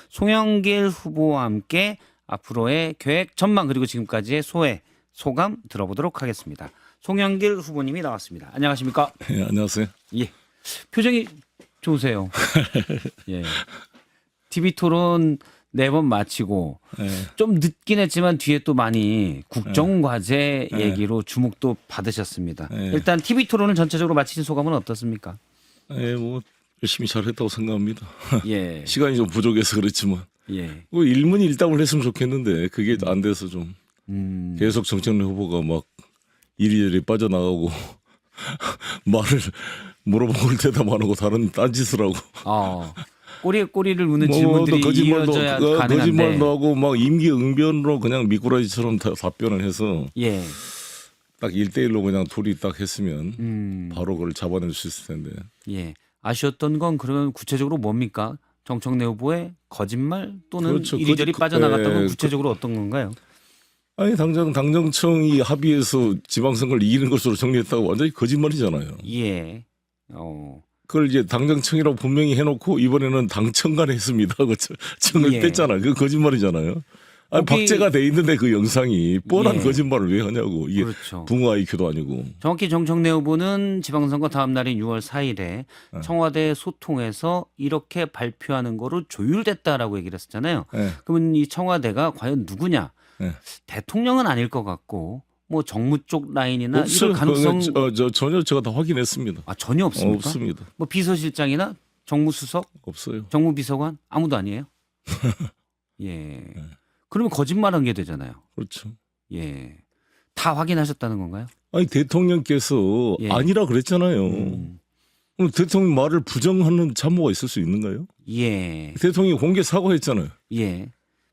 송영길 후보와 함께 앞으로의 계획 전망 그리고 지금까지의 소감 들어보도록 하겠습니다. 송영길 후보님이 나왔습니다. 안녕하십니까? 예, 안녕하세요. 예. 표정이 좋으세요. 예. TV 토론 4번 마치고 예. 좀 늦긴 했지만 뒤에 또 많이 국정과제 얘기로 주목도 받으셨습니다. 예. 일단 TV 토론을 전체적으로 마치신 소감은 어떻습니까? 예, 뭐 열심히 잘했다고 생각합니다. 예. 시간이 좀 부족해서 그렇지만 예. 뭐 일문일답을 했으면 좋겠는데 그게 안 돼서 좀 계속 정청래 후보가 막 이리저리 빠져나가고 말을 물어볼 대답 안 하고 다른 딴짓을 하고 꼬리에 꼬리를 무는 질문들이 이어져야 가능한데 거짓말도 하고 막 임기응변으로 그냥 미꾸라지처럼 답변을 해서 예. 딱 1대1로 그냥 둘이 딱 했으면 바로 그걸 잡아낼 수 있을 텐데. 예. 아쉬웠던 건 그러면 구체적으로 뭡니까? 정청래 후보의 거짓말 또는 그렇죠. 이리저리 빠져나갔던 건 예, 구체적으로 어떤 건가요? 아니 당장 당정청이 합의해서 지방선거를 이기는 것으로 정리했다고 완전히 거짓말이잖아요. 예. 그걸 이제 당정청이라고 분명히 해놓고 이번에는 당청간 했습니다. 그 청을 예. 뺐잖아요. 그 거짓말이잖아요. 아니, 거기- 박제가 돼 있는데 그 영상이 뻔한 예. 거짓말을 왜 하냐고. 이게 그렇죠. 붕어 IQ도 아니고. 정확히 정청래 후보는 지방선거 다음 날인 6월 4일에 청와대 소통에서 이렇게 발표하는 거로 조율됐다라고 얘기를 했었잖아요. 예. 그러면 이 청와대가 과연 누구냐? 예. 대통령은 아닐 것 같고 뭐 정무 쪽 라인이나 없어요. 이럴 가능성 전혀 제가 다 확인했습니다. 전혀 없습니까? 없습니다. 뭐 비서실장이나 정무수석, 없어요. 정무비서관 아무도 아니에요? 예. 그러면 거짓말한 게 되잖아요. 그렇죠. 예. 다 확인하셨다는 건가요? 아니 대통령께서 예. 아니라 그랬잖아요. 그럼 대통령 말을 부정하는 참모가 있을 수 있는가요? 예. 대통령이 공개 사과했잖아요. 예.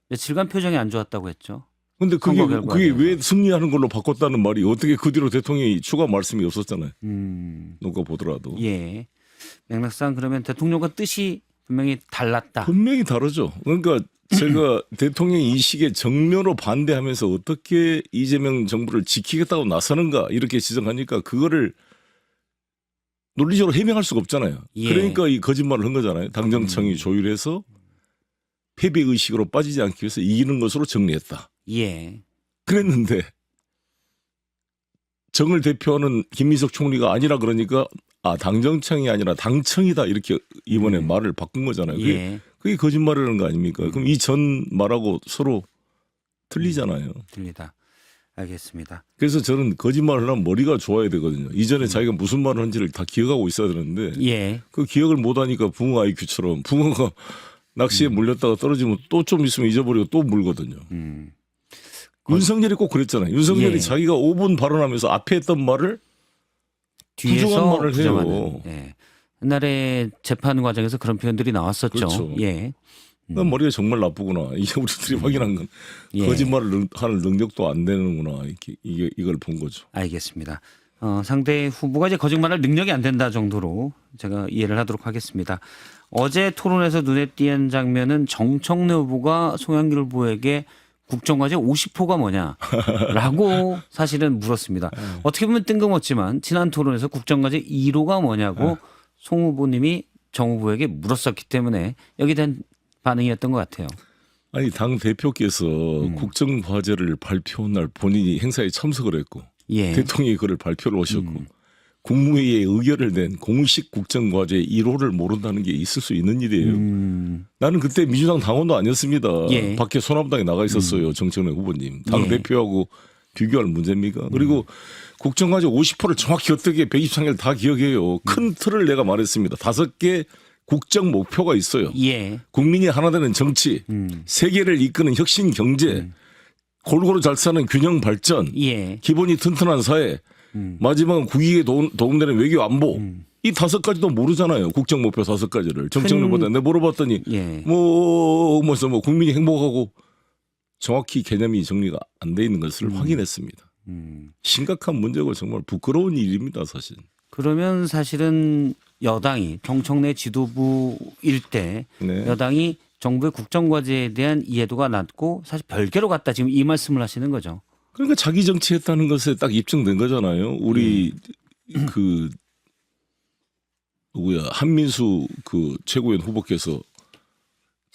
며칠간 표정이 안 좋았다고 했죠. 근데 선거 결과에 그게 왜 대해서. 승리하는 걸로 바꿨다는 말이 어떻게 그 뒤로 대통령이 추가 말씀이 없었잖아요. 누가 보더라도. 예. 맥락상 그러면 대통령과 뜻이 분명히 달랐다. 분명히 다르죠. 그러니까 제가 대통령 인식에 정면으로 반대하면서 어떻게 이재명 정부를 지키겠다고 나서는가 이렇게 지적하니까 그거를 논리적으로 해명할 수가 없잖아요. 예. 그러니까 이 거짓말을 한 거잖아요. 당정청이 조율해서 패배 의식으로 빠지지 않기 위해서 이기는 것으로 정리했다. 예. 그랬는데 정을 대표하는 김민석 총리가 아니라 그러니까 당정청이 아니라 당청이다 이렇게 이번에 말을 바꾼 거잖아요. 예. 그게 거짓말이라는 거 아닙니까? 그럼 이 전 말하고 서로 틀리잖아요. 들리다. 알겠습니다. 그래서 저는 거짓말을 하면 머리가 좋아야 되거든요. 이전에 자기가 무슨 말을 한지를 다 기억하고 있어야 되는데 예. 그 기억을 못하니까 붕어 IQ처럼 붕어가 낚시에 물렸다가 떨어지면 또 좀 있으면 잊어버리고 또 물거든요. 윤석열이 꼭 그랬잖아요. 윤석열이 예. 자기가 5분 발언하면서 앞에 했던 말을 부정한 뒤에서 말을 부정하는. 해요. 예. 옛날에 재판 과정에서 그런 표현들이 나왔었죠. 그렇죠. 예. 난 머리가 정말 나쁘구나. 이게 우리들이 확인한 건 예. 거짓말을 하는 능력도 안 되는구나. 이걸 본 거죠. 알겠습니다. 상대 후보가 이제 거짓말할 능력이 안 된다 정도로 제가 이해를 하도록 하겠습니다. 어제 토론에서 눈에 띄는 장면은 정청래 후보가 송영길 후보에게 국정과제 50호가 뭐냐라고 사실은 물었습니다. 어떻게 보면 뜬금없지만 지난 토론에서 국정과제 1호가 뭐냐고 송 후보님이 정 후보에게 물었었기 때문에 여기에 대한 반응이었던 것 같아요. 아니 당 대표께서 국정과제를 발표한 날 본인이 행사에 참석을 했고 예. 대통령이 그를 발표를 하셨고 국무회의에 의결을 낸 공식 국정과제 1호를 모른다는 게 있을 수 있는 일이에요. 나는 그때 민주당 당원도 아니었습니다. 예. 밖에 소나무당에 나가 있었어요. 정청래 후보님. 당 예. 대표하고 비교할 문제입니까? 그리고 국정과제 50%를 정확히 어떻게 123일 다 기억해요. 큰 틀을 내가 말했습니다. 5개 국정 목표가 있어요. 예. 국민이 하나 되는 정치, 세계를 이끄는 혁신 경제, 골고루 잘 사는 균형 발전, 예. 기본이 튼튼한 사회, 마지막은 국익에 도움되는 외교 안보. 이 5가지도 모르잖아요. 국정 목표 5가지를. 정청래보다 내가 물어봤더니 예. 뭐 국민이 행복하고 정확히 개념이 정리가 안 돼 있는 것을 확인했습니다. 심각한 문제고 정말 부끄러운 일입니다, 사실. 그러면 사실은 여당이 정청래 지도부일 때 네. 여당이 정부의 국정과제에 대한 이해도가 낮고 사실 별개로 갔다 지금 이 말씀을 하시는 거죠. 그러니까 자기 정치했다는 것에 딱 입증된 거잖아요. 우리 그 누구야 한민수 그 최고위원 후보께서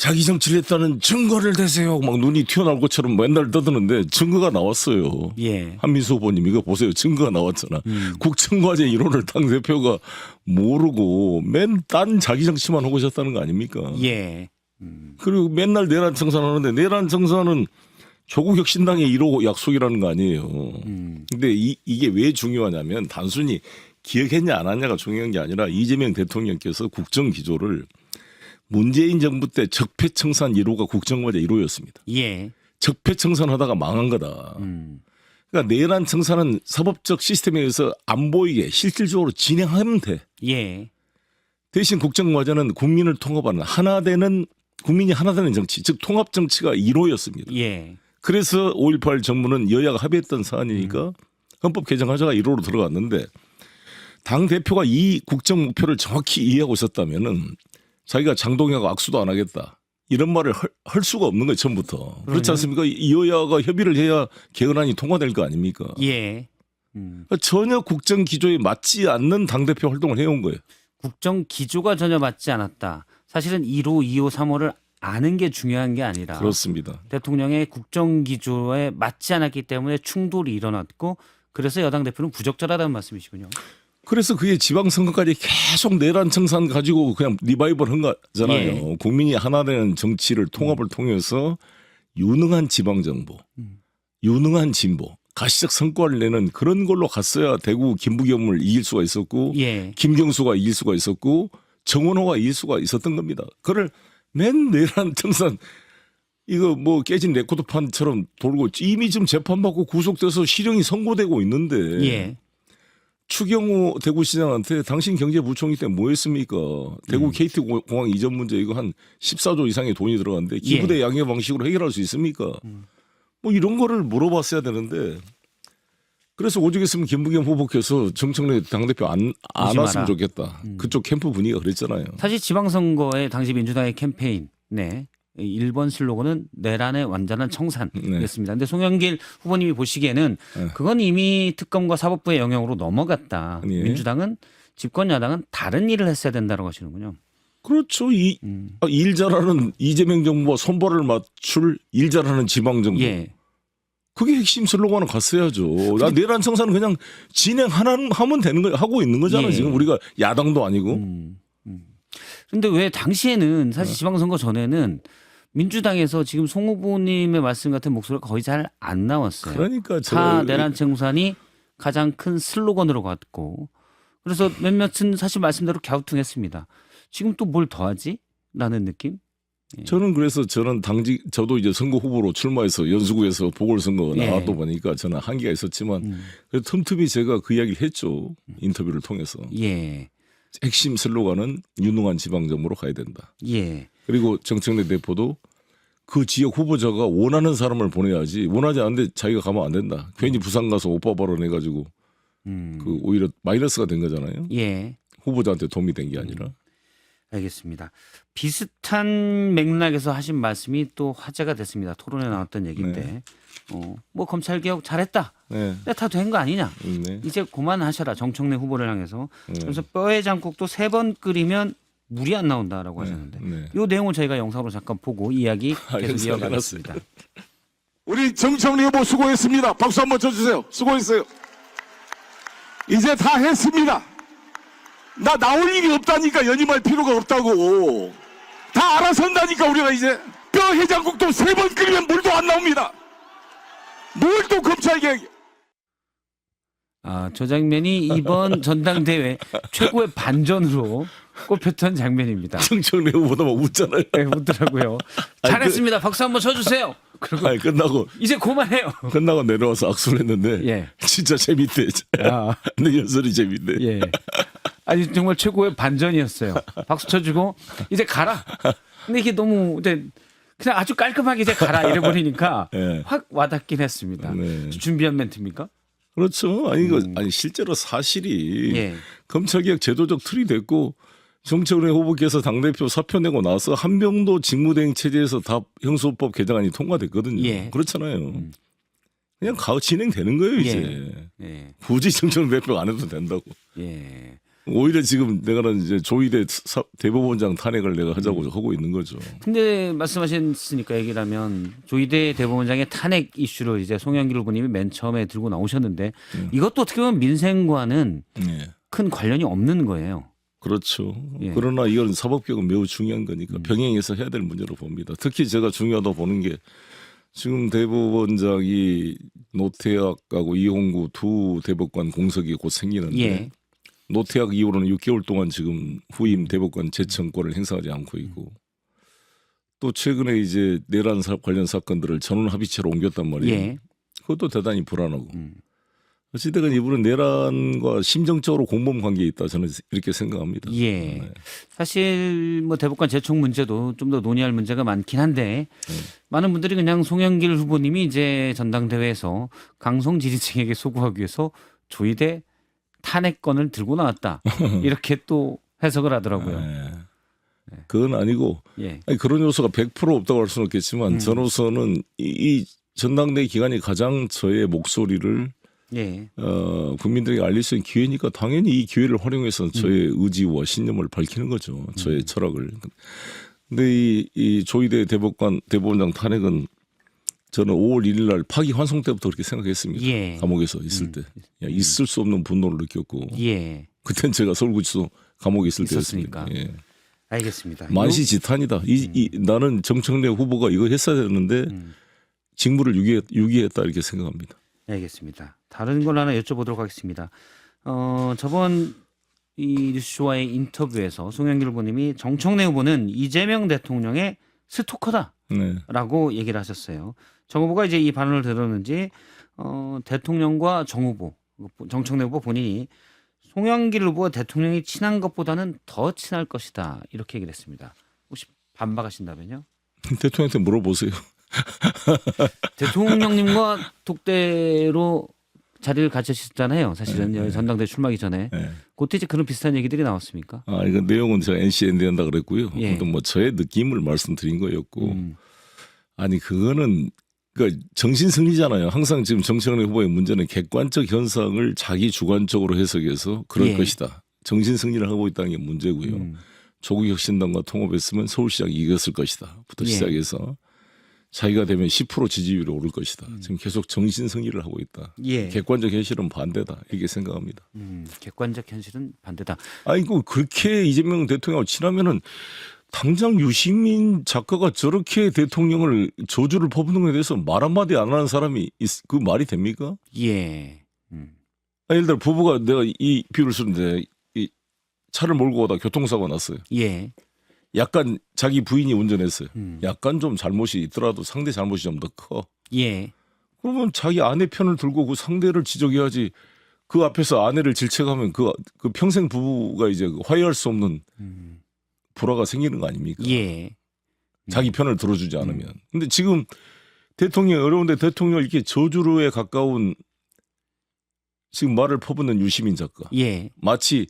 자기 정치를 했다는 증거를 대세요. 막 눈이 튀어나올 것처럼 맨날 떠드는데 증거가 나왔어요. 예. 한민수 후보님 이거 보세요. 증거가 나왔잖아. 국정과제 1호를 당대표가 모르고 딴 자기 정치만 하고 있었다는 거 아닙니까? 예. 그리고 맨날 내란 청산하는데 내란 청산은 조국혁신당의 1호 약속이라는 거 아니에요. 근데 이게 왜 중요하냐면 단순히 기억했냐 안 했냐가 중요한 게 아니라 이재명 대통령께서 국정기조를 문재인 정부 때 적폐청산 1호가 국정과제 1호였습니다. 예. 적폐청산하다가 망한 거다. 그러니까 내란 청산은 사법적 시스템에 의해서 안 보이게 실질적으로 진행하면 돼. 예. 대신 국정과제는 국민을 통합하는 국민이 하나 되는 정치, 즉 통합 정치가 1호였습니다. 예. 그래서 5.18 정부는 여야가 합의했던 사안이니까 헌법 개정하자가 1호로 들어갔는데 당 대표가 이 국정 목표를 정확히 이해하고 있었다면은 자기가 장동혁하고 악수도 안 하겠다. 이런 말을 할 수가 없는 거예요, 처음부터. 그렇지 않습니까? 여야가 협의를 해야 개헌안이 통과될 거 아닙니까? 예. 그러니까 전혀 국정 기조에 맞지 않는 당대표 활동을 해온 거예요. 국정 기조가 전혀 맞지 않았다. 사실은 1호, 2호, 3호를 아는 게 중요한 게 아니라 그렇습니다. 대통령의 국정 기조에 맞지 않았기 때문에 충돌이 일어났고 그래서 여당 대표는 부적절하다는 말씀이시군요. 그래서 그게 지방선거까지 계속 내란 청산 가지고 그냥 리바이벌 한 거잖아요. 예. 국민이 하나 되는 정치를 통합을 통해서 유능한 지방정부, 유능한 진보, 가시적 성과를 내는 그런 걸로 갔어야 대구 김부겸을 이길 수가 있었고 예. 김경수가 이길 수가 있었고 정원호가 이길 수가 있었던 겁니다. 그걸 맨 내란 청산 이거 뭐 깨진 레코드판처럼 돌고 이미 지금 재판받고 구속돼서 실형이 선고되고 있는데 예. 추경호 대구시장한테 당신 경제부총리 때 뭐 했습니까? 대구 KT 공항 이전 문제 이거 한 14조 이상의 돈이 들어갔는데 기부대 양해 방식으로 해결할 수 있습니까? 뭐 이런 거를 물어봤어야 되는데 그래서 오죽했으면 김부겸 후보께서 정청래 당대표 안 왔으면 좋겠다. 그쪽 캠프 분위기가 그랬잖아요. 사실 지방선거에 당시 민주당의 캠페인, 네. 1번 슬로건은 내란의 완전한 청산이었습니다. 근데 송영길 후보님이 보시기에는 그건 이미 특검과 사법부의 영역으로 넘어갔다. 예. 민주당은 집권 야당은 다른 일을 했어야 된다고 하시는군요. 그렇죠. 일 잘하는 이재명 정부와 손발을 맞출 일 잘하는 지방정부. 예. 그게 핵심 슬로건을 갔어야죠. 내란 청산은 그냥 하면 되는 거 하고 있는 거잖아요. 예. 지금 우리가 야당도 아니고. 그런데 왜 당시에는 사실 지방선거 전에는 민주당에서 지금 송 후보님의 말씀 같은 목소리가 거의 잘 안 나왔어요. 그러니까 다 내란 청산이 가장 큰 슬로건으로 갔고 그래서 몇몇은 사실 말씀대로 갸우뚱했습니다. 지금 또 뭘 더하지? 라는 느낌? 저는 그래서 저도 이제 선거 후보로 출마해서 연수구에서 보궐선거 예. 나왔다 보니까 저는 한계가 있었지만 그래도 틈틈이 제가 그 이야기를 했죠. 인터뷰를 통해서. 예. 핵심 슬로건은 유능한 지방정부로 가야 된다. 예. 그리고 정청래 대표도 그 지역 후보자가 원하는 사람을 보내야지 원하지 않는데 자기가 가면 안 된다. 괜히 부산 가서 오빠 발언해가지고 그 오히려 마이너스가 된 거잖아요. 예. 후보자한테 도움이 된 게 아니라. 알겠습니다. 비슷한 맥락에서 하신 말씀이 또 화제가 됐습니다. 토론에 나왔던 얘기인데 뭐 검찰개혁 잘했다. 네. 다 된 거 아니냐. 네. 이제 그만하셔라. 정청래 후보를 향해서. 그래서 뼈의 장국도 3번 끓이면 물이 안 나온다라고 하셨는데 네. 이 내용을 저희가 영상으로 잠깐 보고 이야기 계속 이어가겠습니다. 우리 정청래 후보 수고했습니다. 박수 한번 쳐주세요. 수고했어요. 이제 다 했습니다. 나 나올 일이 없다니까 연임할 필요가 없다고. 다 알아서 한다니까 우리가 이제. 뼈 해장국도 3번 끓이면 물도 안 나옵니다. 뭘 또 검찰개혁. 저 장면이 이번 전당대회 최고의 반전으로 꼽혔던 장면입니다. 정청래 후보도 막 웃잖아요. 네, 웃더라고요. 잘했습니다. 박수 한번 쳐주세요. 그리고 아니, 끝나고 이제 그만해요. 내려와서 악수를 했는데 예. 진짜 재밌대. 근데 연설이 재밌네. 예. 아니 정말 최고의 반전이었어요. 박수 쳐주고 이제 가라. 근데 이게 너무 이제 그냥 아주 깔끔하게 이제 가라 이래버리니까 예. 확 와닿긴 했습니다. 네. 준비한 멘트입니까? 그렇죠. 아니 실제로 사실이 예. 검찰개혁 제도적 틀이 됐고 정청래 후보께서 당대표 사표 내고 나서 한병도 직무대행 체제에서 다 형소법 개정안이 통과됐거든요. 예. 그렇잖아요. 그냥 진행되는 거예요 이제. 예. 굳이 정청래 대표 안 해도 된다고. 예. 오히려 지금 내가는 이제 조희대 대법원장 탄핵을 내가 하자고 하고 있는 거죠. 근데 말씀하셨으니까 얘기를 하면 조희대 대법원장의 탄핵 이슈를 이제 송영길 후보님이 맨 처음에 들고 나오셨는데 이것도 어떻게 보면 민생과는 네. 큰 관련이 없는 거예요. 그렇죠. 예. 그러나 이건 사법개혁은 매우 중요한 거니까 병행해서 해야 될 문제로 봅니다. 특히 제가 중요하다고 보는 게 지금 대법원장이 노태악하고 이홍구 두 대법관 공석이 곧 생기는데 예. 노태악 이후로는 6개월 동안 지금 후임 대법관 재청권을 행사하지 않고 있고 또 최근에 이제 내란 관련 사건들을 전원 합의체로 옮겼단 말이에요. 예. 그것도 대단히 불안하고 어찌됐든 이분은 내란과 심정적으로 공범 관계에 있다 저는 이렇게 생각합니다. 예. 네. 사실 뭐 대법관 재청 문제도 좀 더 논의할 문제가 많긴 한데 많은 분들이 그냥 송영길 후보님이 이제 전당대회에서 강성 지지층에게 소구하기 위해서 조희대 탄핵건을 들고 나왔다 이렇게 또 해석을 하더라고요. 네. 그건 아니고 예. 아니, 그런 요소가 100% 없다고 할 수는 없겠지만 저로서는 이 전당대회 기간이 가장 저의 목소리를 예. 국민들에게 알릴 수 있는 기회니까 당연히 이 기회를 활용해서 저의 의지와 신념을 밝히는 거죠. 저의 철학을. 근데 이 조희대 대법원장 탄핵은 저는 5월 1일 날 파기 환송 때부터 그렇게 생각했습니다. 예. 감옥에서 있을 때. 있을 수 없는 분노를 느꼈고. 예. 그땐 제가 서울구치소 감옥에 있을 있었으니까. 때였습니다. 예. 알겠습니다. 만시지탄이다. 나는 정청래 후보가 이거 했어야 되는데 직무를 유기했다 이렇게 생각합니다. 알겠습니다. 다른 걸 하나 여쭤보도록 하겠습니다. 저번 이 뉴스쇼와의 인터뷰에서 송영길 후보님이 정청래 후보는 이재명 대통령의 스토커다라고 네. 얘기를 하셨어요. 정 후보가 이제 이 발언을 들었는지 대통령과 정청래 후보 본인이 송영길 후보가 대통령이 친한 것보다는 더 친할 것이다 이렇게 얘기를 했습니다. 혹시 반박하신다면요? 대통령한테 물어보세요. 대통령님과 독대로 자리를 가지셨잖아요. 사실은 전당대 출마하기 전에. 네. 그때 이제 그런 비슷한 얘기들이 나왔습니까? 이건 내용은 제가 NCND 한다 그랬고요. 예. 뭐 저의 느낌을 말씀드린 거였고. 아니 그거는 그러니까 정신승리잖아요. 항상 지금 정청래 후보의 문제는 객관적 현상을 자기 주관적으로 해석해서 그럴 예. 것이다. 정신승리를 하고 있다는 게 문제고요. 조국혁신당과 통합했으면 서울시장이 이겼을 것이다. 부터 예. 시작해서 자기가 되면 10% 지지율이 오를 것이다. 지금 계속 정신승리를 하고 있다. 예. 객관적 현실은 반대다. 이렇게 생각합니다. 객관적 현실은 반대다. 아니 그 그렇게 이재명 대통령하고 친하면은 당장 유시민 작가가 저렇게 대통령을 저주를 퍼붓는 것에 대해서 말 한마디 안 하는 사람이 그 말이 됩니까? 예. 예를 들어 부부가 내가 이 비유를 쓰는데 이 차를 몰고 오다 교통사고가 났어요. 예. 약간 자기 부인이 운전했어요. 약간 좀 잘못이 있더라도 상대 잘못이 좀 더 커. 예. 그러면 자기 아내 편을 들고 그 상대를 지적해야지. 그 앞에서 아내를 질책하면 그 평생 부부가 이제 화해할 수 없는 불화가 생기는 거 아닙니까? 예. 자기 편을 들어주지 않으면. 근데 지금 대통령이 어려운데 대통령을 이렇게 저주로에 가까운 지금 말을 퍼붓는 유시민 작가. 예. 마치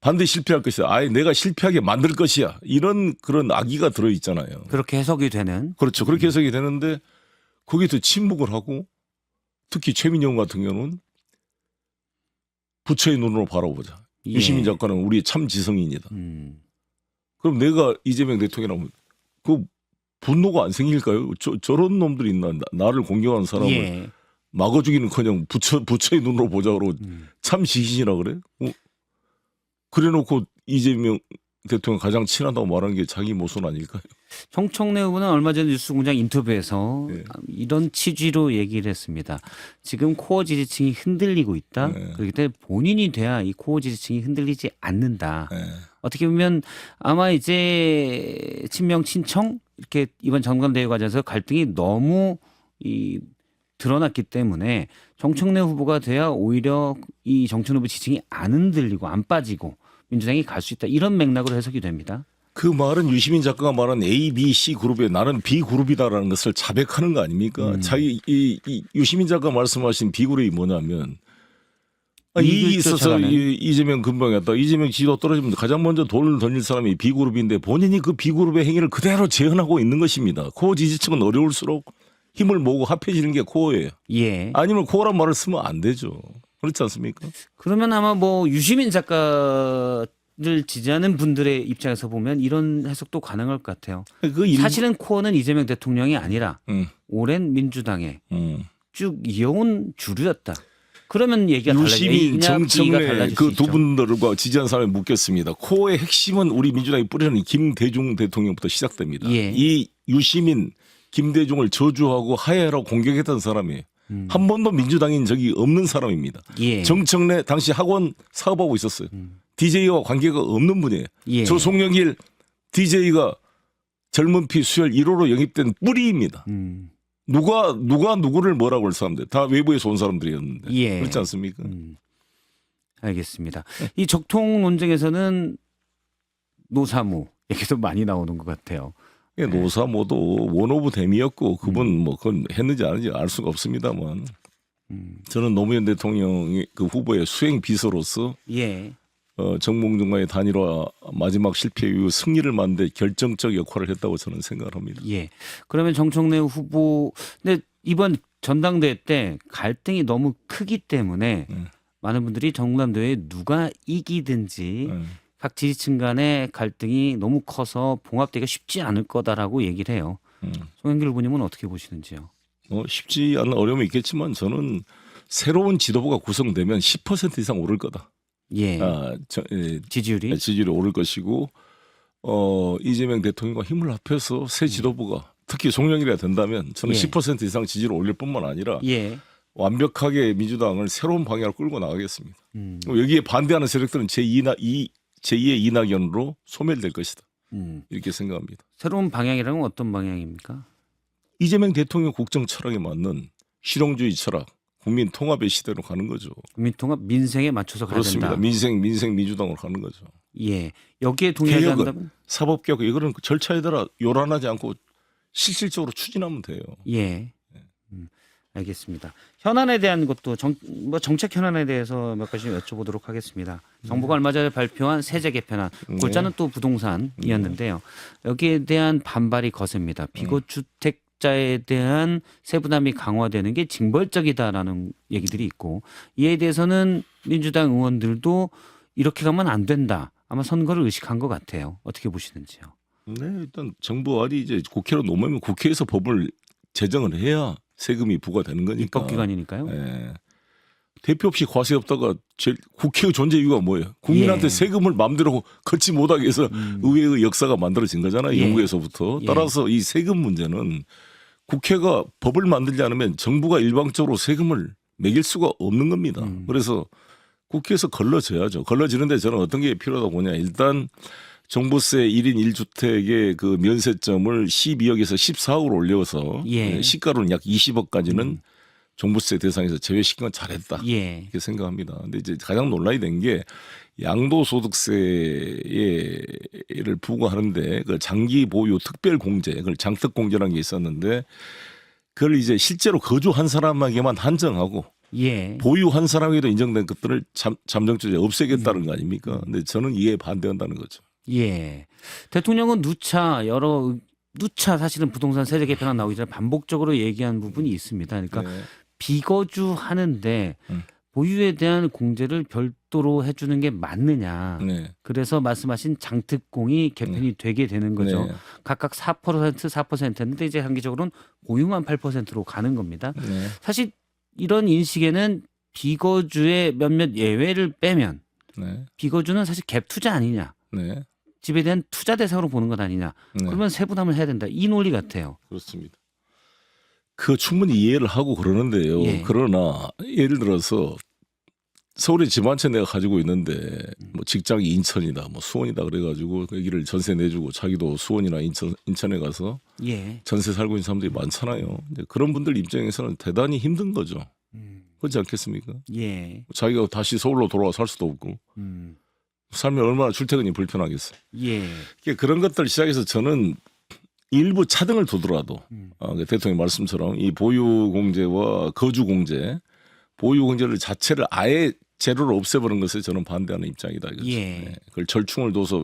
반드시 실패할 것이다. 아예 내가 실패하게 만들 것이야. 이런 그런 악의가 들어있잖아요. 그렇게 해석이 되는. 그렇죠. 그렇게 해석이 되는데 거기에 또 침묵을 하고 특히 최민영 같은 경우는 부처의 눈으로 바라보자. 예. 유시민 작가는 우리의 참 지성인이다. 그럼 내가 이재명 대통령이라면 그 분노가 안 생길까요? 저런 놈들이 있나? 나를 공격하는 사람을 예. 막아주기는커녕 부처의 눈으로 보자고 참 지신이라 그래? 그래놓고 이재명 대통령 가장 친하다고 말한 게 자기 모순 아닐까요? 정청래 후보는 얼마 전 뉴스공장 인터뷰에서 네. 이런 취지로 얘기를 했습니다. 지금 코어 지지층이 흔들리고 있다. 네. 그렇기 때문에 본인이 돼야 이 코어 지지층이 흔들리지 않는다. 네. 어떻게 보면 아마 이제 친명 친청 이렇게 이번 전당대회 과정에서 갈등이 너무 드러났기 때문에 정청래 후보가 돼야 오히려 이 정청래 후보 지지층이 안 흔들리고 안 빠지고 민주당이 갈 수 있다. 이런 맥락으로 해석이 됩니다. 그 말은 유시민 작가가 말한 A, B, C 그룹에 나는 B 그룹이다라는 것을 자백하는 거 아닙니까? 자기 이 유시민 작가 말씀하신 B 그룹이 뭐냐면 이 있어서 이재명 근방이었다. 이재명 지지도 떨어지면 가장 먼저 돈을 던질 사람이 B 그룹인데 본인이 그 B 그룹의 행위를 그대로 재현하고 있는 것입니다. 코어 지지층은 어려울수록 힘을 모으고 합해지는 게 코어예요. 예. 아니면 코어란 말을 쓰면 안 되죠. 그렇지 않습니까? 그러면 아마 뭐 유시민 작가를 지지하는 분들의 입장에서 보면 이런 해석도 가능할 것 같아요. 그 일부, 사실은 코어는 이재명 대통령이 아니라 오랜 민주당의 쭉 이어온 주류였다. 그러면 얘기가 달라지죠. 유시민, A냐 B가 정청래 달라질 수 그 두 있죠. 분들과 지지한 사람에 묻겠습니다. 코어의 핵심은 우리 민주당이 뿌리는 김대중 대통령부터 시작됩니다. 예. 이 유시민, 김대중을 저주하고 하야라고 공격했던 사람이에요. 한 번도 민주당인 적이 없는 사람입니다. 예. 정청래 당시 학원 사업하고 있었어요. DJ와 관계가 없는 분이에요. 예. 저 송영길 DJ가 젊은 피 수혈 1호로 영입된 뿌리입니다. 누가 누구를 뭐라고 할 사람들 다 외부에서 온 사람들이었는데 예. 그렇지 않습니까? 알겠습니다. 이 적통 논쟁에서는 노사모 얘기도 많이 나오는 것 같아요. 예, 노사모도 원오브 댐이었고 그분 뭐 그건 했는지 안 했는지 알 수가 없습니다만 저는 노무현 대통령의 그 후보의 수행 비서로서 예. 정몽준과의 단일화 마지막 실패 이후 승리를 만든 데 결정적 역할을 했다고 저는 생각을 합니다. 예. 그러면 정청래 후보 근데 이번 전당대회 때 갈등이 너무 크기 때문에 많은 분들이 전당대회에 누가 이기든지 각 지지층 간의 갈등이 너무 커서 봉합되기가 쉽지 않을 거다라고 얘기를 해요. 송영길 후보님은 어떻게 보시는지요? 쉽지 않은 어려움이 있겠지만 저는 새로운 지도부가 구성되면 10% 이상 오를 거다. 예. 지지율이 지지율이 오를 것이고 이재명 대통령과 힘을 합해서 새 지도부가 특히 송영길이 된다면 저는 예. 10% 이상 지지를 올릴 뿐만 아니라 예. 완벽하게 민주당을 새로운 방향으로 끌고 나가겠습니다. 여기에 반대하는 세력들은 제2의 이낙연으로 소멸될 것이다. 이렇게 생각합니다. 새로운 방향이라면 어떤 방향입니까? 이재명 대통령 국정 철학에 맞는 실용주의 철학, 국민 통합의 시대로 가는 거죠. 국민통합 민생에 맞춰서 가야 그렇습니다. 된다. 민생 민주당으로 가는 거죠. 예. 여기에 동의하지 개혁은 않는다면 사법개혁 이거는 절차에 따라 요란하지 않고 실질적으로 추진하면 돼요. 예. 알겠습니다. 현안에 대한 것도 정책 현안에 대해서 몇 가지 여쭤보도록 하겠습니다. 정부가 얼마 전에 발표한 세제 개편안, 골자는 또 부동산이었는데요. 여기에 대한 반발이 거셉니다. 비거주택자에 대한 세부담이 강화되는 게 징벌적이다라는 얘기들이 있고 이에 대해서는 민주당 의원들도 이렇게 가면 안 된다. 아마 선거를 의식한 것 같아요. 어떻게 보시는지요? 네, 일단 정부안이 이제 국회로 넘으면 국회에서 법을 제정을 해야 세금이 부과되는 거니까. 입법기관이니까요. 예. 대표 없이 과세 없다가 국회의 존재 이유가 뭐예요? 국민한테 예. 세금을 마음대로 걷지 못하게 해서 의회의 역사가 만들어진 거잖아요. 예. 영국에서부터. 예. 따라서 이 세금 문제는 국회가 법을 만들지 않으면 정부가 일방적으로 세금을 매길 수가 없는 겁니다. 그래서 국회에서 걸러져야죠. 걸러지는데 저는 어떤 게 필요하다고 보냐. 일단 종부세 1인 1주택의 그 면세점을 12억에서 14억으로 올려서 예. 시가로는 약 20억까지는 종부세 대상에서 제외시킨 건 잘했다. 예. 이렇게 생각합니다. 근데 이제 가장 논란이 된 게 양도소득세를 부과하는데 그 장기 보유 특별 공제, 그걸 장특 공제라는 게 있었는데 그걸 이제 실제로 거주한 사람에게만 한정하고 예. 보유한 사람에게도 인정된 것들을 잠정적으로 없애겠다는 거 아닙니까? 근데 저는 이에 반대한다는 거죠. 예. 대통령은 누차 사실은 부동산 세제 개편안 나오기 전에 반복적으로 얘기한 부분이 있습니다. 그러니까 네. 비거주 하는데 보유에 대한 공제를 별도로 해주는 게 맞느냐. 네. 그래서 말씀하신 장특공이 개편이 되게 되는 거죠. 네. 각각 4%했는데 이제 단기적으로는 보유만 8%로 가는 겁니다. 네. 사실 이런 인식에는 비거주의 몇몇 예외를 빼면 네. 비거주는 사실 갭 투자 아니냐. 네. 집에 대한 투자 대상으로 보는 것 아니냐. 네. 그러면 세부담을 해야 된다. 이 논리 같아요. 그렇습니다. 그 충분히 이해를 하고 그러는데요. 예. 그러나 예를 들어서 서울에 집 한 채 내가 가지고 있는데 뭐 직장이 인천이다, 뭐 수원이다 그래가지고 여기를 전세 내주고 자기도 수원이나 인천에 가서 예. 전세 살고 있는 사람들이 많잖아요. 이제 그런 분들 입장에서는 대단히 힘든 거죠. 그렇지 않겠습니까? 예. 자기가 다시 서울로 돌아와 살 수도 없고 살면 얼마나 출퇴근이 불편하겠어요. 예. 그런 것들 시작해서 저는 일부 차등을 두더라도 대통령 말씀처럼 이 보유공제와 거주공제, 보유공제를 자체를 아예 제로로 없애버린 것에 저는 반대하는 입장이다. 이거죠. 예. 네. 그걸 절충을 둬서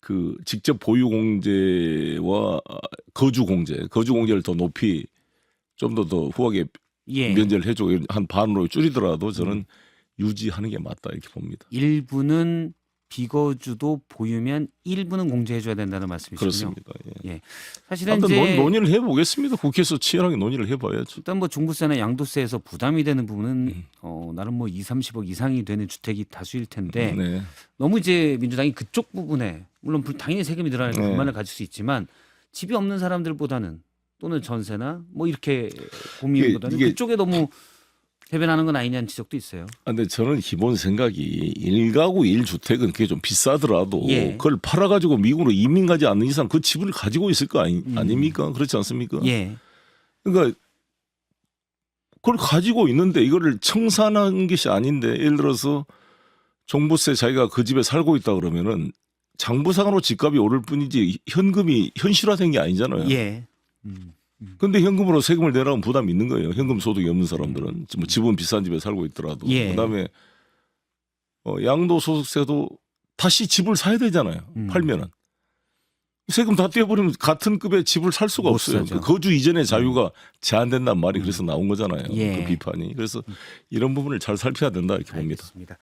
그 직접 보유공제와 거주공제를 더 높이 좀 더 후하게 예. 면제를 해주고 한 반으로 줄이더라도 저는 유지하는 게 맞다 이렇게 봅니다. 일부는 비거주도 보유면 일부는 공제해줘야 된다는 말씀이시군요. 그렇습니다. 예. 예. 사실은 아무튼 이제 논의를 해보겠습니다. 국회에서 치열하게 논의를 해봐야죠. 일단 뭐 종부세나 양도세에서 부담이 되는 부분은 나름 뭐 2, 30억 이상이 되는 주택이 다수일 텐데 네. 너무 이제 민주당이 그쪽 부분에 물론 당연히 세금이 늘어나니까 네. 불만을 가질 수 있지만 집이 없는 사람들보다는 또는 전세나 뭐 이렇게 고민보다는 이게- 그쪽에 너무 대변하는 건 아니냐는 지적도 있어요. 근데 저는 기본 생각이 1가구 1주택은 그게 좀 비싸더라도 예. 그걸 팔아가지고 미국으로 이민 가지 않는 이상 그 집을 가지고 있을 거 아닙니까? 그렇지 않습니까? 예. 그러니까 그걸 가지고 있는데 이거를 청산한 것이 아닌데 예를 들어서 종부세 자기가 그 집에 살고 있다 그러면은 장부상으로 집값이 오를 뿐이지 현금이 현실화된 게 아니잖아요. 예. 근데 현금으로 세금을 내라면 부담이 있는 거예요. 현금 소득이 없는 사람들은 뭐 집은 비싼 집에 살고 있더라도 예. 그다음에 양도소득세도 다시 집을 사야 되잖아요. 팔면은 세금 다 떼어버리면 같은 급의 집을 살 수가 못 없어요. 사죠. 그 거주 이전의 자유가 제한된단 말이 그래서 나온 거잖아요. 예. 그 비판이. 그래서 이런 부분을 잘 살펴야 된다 이렇게 봅니다. 알겠습니다.